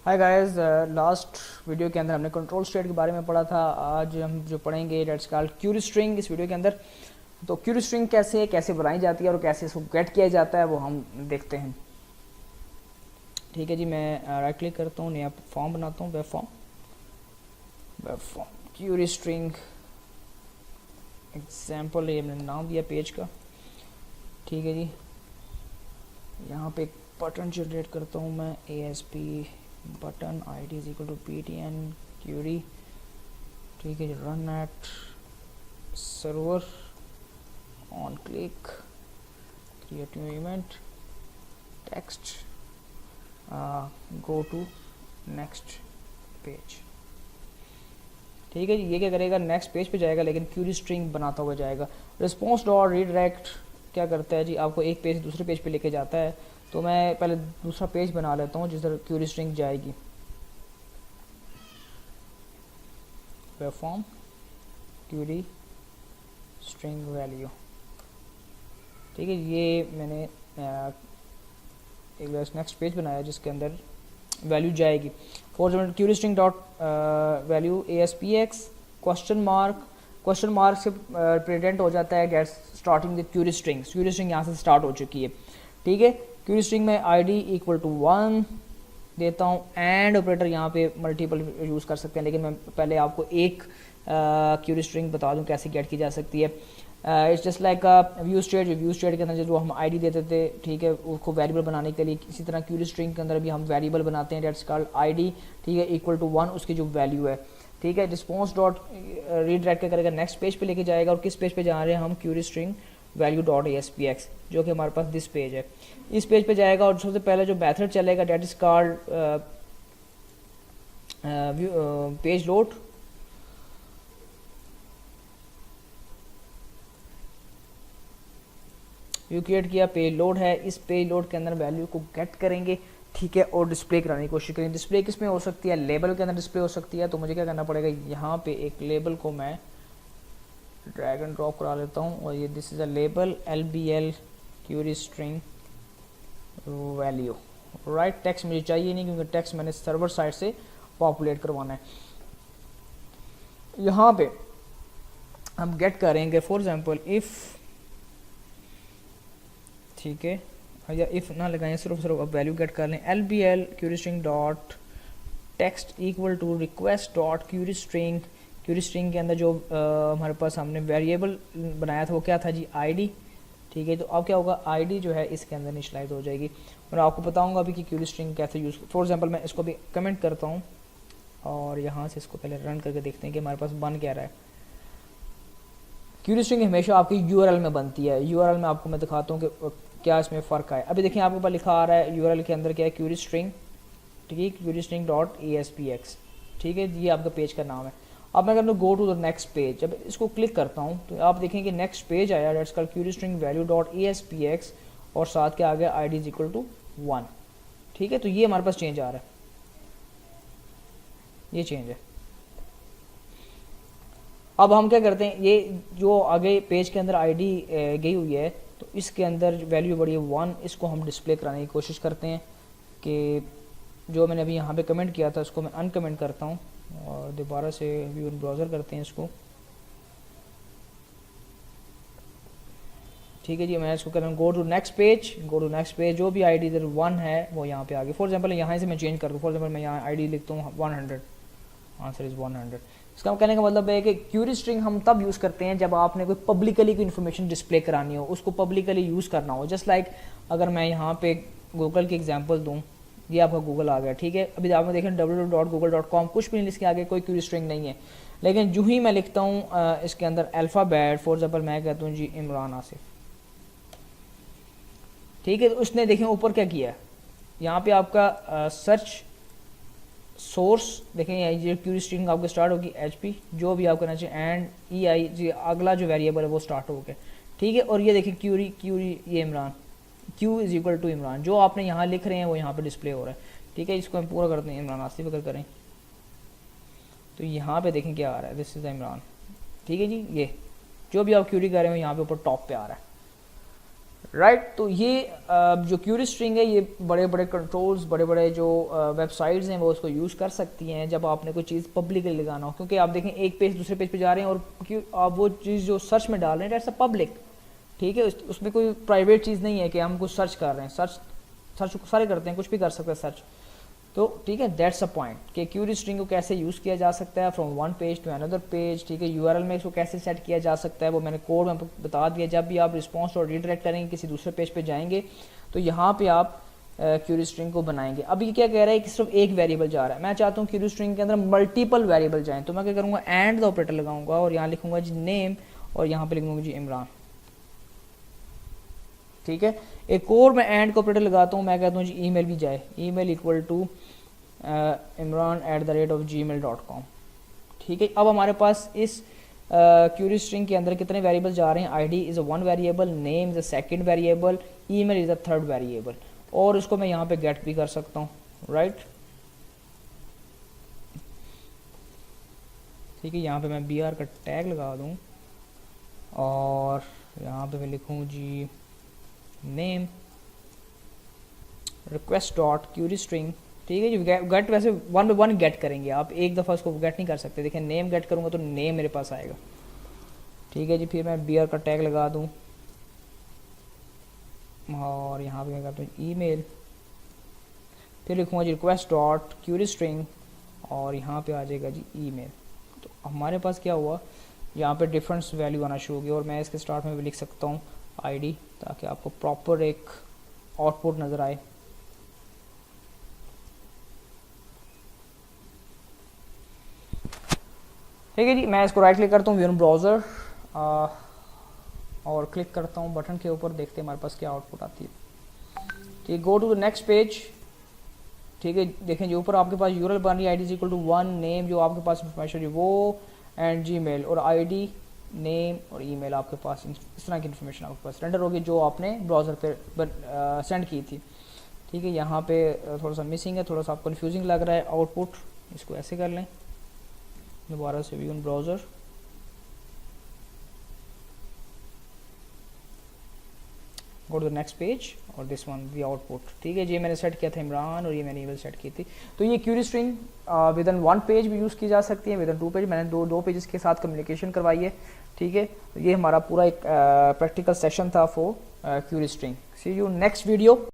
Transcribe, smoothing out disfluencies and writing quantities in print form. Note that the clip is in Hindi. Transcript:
हाय गाइस, लास्ट वीडियो के अंदर हमने कंट्रोल स्टेट के बारे में पढ़ा था। आज हम जो पढ़ेंगे डेट्स कॉल्ड क्यूरी स्ट्रिंग इस वीडियो के अंदर। तो क्यूरी स्ट्रिंग कैसे बनाई जाती है और कैसे इसको गेट किया जाता है वो हम देखते हैं। ठीक है जी, मैं राइट क्लिक करता हूँ, नया फॉर्म बनाता हूँ, web form query string example, ये मैंने नाम दिया पेज का। ठीक है जी, यहाँ पे एक बटन जनरेट करता हूँ मैं, ASP button id is equal to ptn query. ठीक है जी, run at server on click create new event text go to next page. ठीक है जी, ये क्या करेगा, नेक्स्ट पेज पे जाएगा लेकिन क्यूरी स्ट्रिंग बनाता हुआ जाएगा। रिस्पॉन्स डॉट रीडायरेक्ट क्या करता है जी, आपको एक पेज से दूसरे पेज पे लेके जाता है। तो मैं पहले दूसरा पेज बना लेता हूँ जिस तरह क्यूरी स्ट्रिंग जाएगी। Web form query string value. ठीक है, ये मैंने एक नेक्स्ट पेज बनाया जिसके अंदर वैल्यू जाएगी। For example query string dot value ASPX question mark से प्रेजेंट हो जाता है get starting with query string यहाँ से स्टार्ट हो चुकी है। ठीक है, क्यूरी स्ट्रिंग में ID इक्वल टू 1 देता हूँ। एंड ऑपरेटर यहाँ पे मल्टीपल यूज़ कर सकते हैं, लेकिन मैं पहले आपको एक क्यूरी स्ट्रिंग बता दूँ कैसे गेट की जा सकती है। It's just like view state के अंदर जो हम ID देते थे, ठीक है, उसको वेरिएबल बनाने के लिए, इसी तरह क्यूरी स्ट्रिंग के अंदर भी हम वेरिएबल बनाते हैं, डेट्स कॉल्ड ID। ठीक है, इक्वल टू 1 उसकी जो वैल्यू है। ठीक है, रिस्पॉन्स डॉट रीडायरेक्ट क्या करेगा, नेक्स्ट पेज पे लेके जाएगा। और किस पेज पे जा रहे हैं हम, query string value dot ASPX, जो कि हमारे पास दिस पेज है। इस पेज पे जाएगा और सबसे पहले जो मेथड चलेगा that is called page load. View create किया, पेज लोड है। इस पेज लोड के अंदर वैल्यू को गेट करेंगे, ठीक है, और डिस्प्ले कराने की कोशिश करेंगे। डिस्प्ले किस में हो सकती है, लेबल के अंदर डिस्प्ले हो सकती है। तो मुझे क्या करना पड़ेगा, यहाँ पे एक लेबल को मैं ड्रैग एंड ड्रॉप करा लेता हूँ और ये this is a label LBL query string value. Right, text मुझे चाहिए नहीं क्योंकि टेक्स्ट मैंने सर्वर साइड से पॉपुलेट करवाना है। यहाँ पे हम गेट करेंगे फॉर एग्जांपल इफ, ठीक है, या इफ ना लगाएं, सिर्फ अब वैल्यू गेट कर लें। LBL query string dot text equal to request dot query string के अंदर जो हमारे पास हमने वेरिएबल बनाया था वो क्या था जी, ID। ठीक है, तो अब क्या होगा, ID जो है इसके अंदर इनिशियलाइज हो जाएगी। और आपको बताऊंगा अभी कि क्यूरी स्ट्रिंग कैसे यूज़। फॉर एग्जांपल मैं इसको भी कमेंट करता हूँ और यहाँ से इसको पहले रन करके देखते हैं कि हमारे पास बन क्या रहा है। क्यूरी स्ट्रिंग हमेशा आपकी URL में बनती है। URL में आपको मैं दिखाता हूँ कि क्या इसमें फ़र्क है। अभी देखिए आपके पास लिखा आ रहा है URL के अंदर क्या है, क्यूरी स्ट्रिंग, ठीक है, क्यूरी स्ट्रिंग डॉट ASPX। ठीक है, ये आपका पेज का नाम है। अब मैं कहता हूँ go to the next page, जब इसको क्लिक करता हूँ तो आप देखेंगे नेक्स्ट पेज आया, that's called query string value dot ASPX और साथ क्या आ गया, ID इज इक्वल टू 1। ठीक है, तो ये हमारे पास चेंज आ रहा है, ये चेंज है। अब हम क्या करते हैं, ये जो आगे पेज के अंदर ID गई हुई है तो इसके अंदर वैल्यू बढ़ी है 1, इसको हम डिस्प्ले कराने की कोशिश करते हैं कि जो मैंने अभी यहाँ पे कमेंट किया था उसको मैं अनकमेंट करता हूँ और दोबारा से व्यू इन ब्राउज़र करते हैं इसको। ठीक है जी, मैं इसको कर रहा हूँ गो टू नेक्स्ट पेज, जो भी ID इधर 1 है वो यहाँ पे आ गई। फॉर एग्जांपल यहाँ से मैं चेंज कर दूँ, फॉर एग्जांपल मैं यहाँ ID लिखता हूँ 100, आंसर इज़ 100। इसका कहने का मतलब है कि क्यूरी स्ट्रिंग हम तब यूज़ करते हैं जब आपने कोई पब्लिकली कोई इन्फॉर्मेशन डिस्प्ले करानी हो, उसको पब्लिकली यूज़ करना हो। जस्ट लाइक अगर मैं यहाँ पे गूगल की एग्जांपल दूँ, ये आपका गूगल आ गया। ठीक है, अभी आपने देखें www.google.com, कुछ भी नहीं, इसके आगे कोई क्यूरी स्ट्रिंग नहीं है। लेकिन जो ही मैं लिखता हूँ इसके अंदर अल्फ़ाबेट, फॉर एग्जांपल मैं कहता हूँ जी इमरान आसिफ, ठीक है, तो उसने देखें ऊपर क्या किया, यहाँ पे आपका सर्च सोर्स देखें, ये क्यूरी स्ट्रिंग आपको स्टार्ट होगी HP, जो भी आप करना चाहिए, एंड EI जी अगला जो वेरिएबल है वो स्टार्ट हो गया। ठीक है, और ये देखें क्यूरी ये Imran, Q is equal to Imran, जो आपने यहाँ लिख रहे हैं वो यहाँ पे डिस्प्ले हो रहा है। ठीक है, इसको हम पूरा करते हैं, इमरान आसिफ अगर करें तो यहाँ पे देखें क्या आ रहा है, दिस इज इमरान। ठीक है जी, ये जो भी आप क्यूरी कर रहे हो यहाँ पे ऊपर टॉप पे आ रहा है। राइट तो ये जो क्यूरी स्ट्रिंग है ये बड़े बड़े कंट्रोल्स, बड़े बड़े जो वेबसाइट्स हैं वो उसको यूज़ कर सकती हैं जब आपने कोई चीज़ पब्लिकली लगाना हो, क्योंकि आप देखें एक पेज दूसरे पेज पे जा रहे हैं और क्यों आप वो चीज़ जो सर्च में डाल रहे हैं दैट्स अ पब्लिक, ठीक है, उसमें कोई प्राइवेट चीज़ नहीं है कि हम कुछ सर्च कर रहे हैं, सर्च सर्च सारे करते हैं, कुछ भी कर सकते हैं सर्च, तो ठीक है दैट्स अ पॉइंट कि क्यूरी स्ट्रिंग को कैसे यूज़ किया जा सकता है from one page to another page, ठीक है, यूआरएल में इसको कैसे सेट किया जा सकता है वो मैंने कोड में बता दिया। जब भी आप रिस्पॉन्स और रीडायरेक्ट करेंगे किसी दूसरे पेज पे जाएंगे तो यहाँ पे आप क्यूरी स्ट्रिंग को बनाएंगे। अब ये क्या कह रहा है कि सिर्फ एक वेरिएबल जा रहा है, मैं चाहता हूँ क्यूरी स्ट्रिंग के अंदर मल्टीपल वेरिएबल जाएँ, तो मैं क्या करूँगा एंड द ऑपरेटर लगाऊंगा और यहाँ लिखूंगा जी नेम और यहाँ पे लिखूंगा जी इमरान, ठीक है। एक और मैं एंड का ऑपरेटर लगाता हूँ, मैं कहता हूँ जी ईमेल भी जाए, ईमेल इक्वल टू imran@gmail.com, ठीक है। अब हमारे पास इस क्यूरी स्ट्रिंग के अंदर कितने वेरिएबल जा रहे हैं, ID is a one variable, name is a second variable, email is a third variable, और उसको मैं यहाँ पे गेट भी कर सकता हूँ, राइट, ठीक है। यहाँ पे मैं br का टैग लगा दूँ और यहाँ पे मैं लिखूँ जी name request dot query string, ठीक है जी। गेट वैसे वन बाय वन गेट करेंगे आप, एक दफ़ा उसको गेट नहीं कर सकते, देखिए नेम गेट करूँगा तो नेम मेरे पास आएगा, ठीक है जी। फिर मैं br का टैग लगा दूँ और यहाँ पे मैं करता हूँ ईमेल, फिर लिखूँगा जी रिक्वेस्ट डॉट क्यूरी स्ट्रिंग और यहाँ पे आ जाएगा जी ईमेल। तो हमारे पास क्या हुआ, यहाँ पे डिफरेंस वैल्यू आना शुरू हो गया और मैं इसके स्टार्ट में भी लिख सकता हूँ आईडी ताकि आपको प्रॉपर एक आउटपुट नज़र आए। ठीक है जी, मैं इसको राइट क्लिक करता हूँ व्यू इन ब्राउज़र और क्लिक करता हूँ बटन के ऊपर, देखते हैं हमारे पास क्या आउटपुट आती है, ठीक। Go to the next page, ठीक है। देखें जो ऊपर आपके पास यूआरएल बन रही है, ID is equal to one, name जो आपके पास इंफॉर्मेशन है वो, एंड जीमेल, और आईडी नेम और ईमेल आपके पास इस तरह की इन्फॉर्मेशन आपके पास रेंडर होगी जो आपने ब्राउज़र पे सेंड की थी, ठीक है। यहाँ पे थोड़ा सा मिसिंग है, थोड़ा सा आपको कन्फ्यूजिंग लग रहा है आउटपुट, इसको ऐसे कर लें दोबारा से view in browser, go to the next page और दिस वन दी आउटपुट, ठीक है जी। मैंने सेट किया था इमरान और ये मैंने ईमेल सेट की थी। तो ये query string within one page भी यूज़ की जा सकती है, विद इन टू पेज, मैंने दो पेजेस के साथ कम्युनिकेशन करवाई है, ठीक है। तो ये हमारा पूरा एक प्रैक्टिकल सेशन था for query string. See you next video.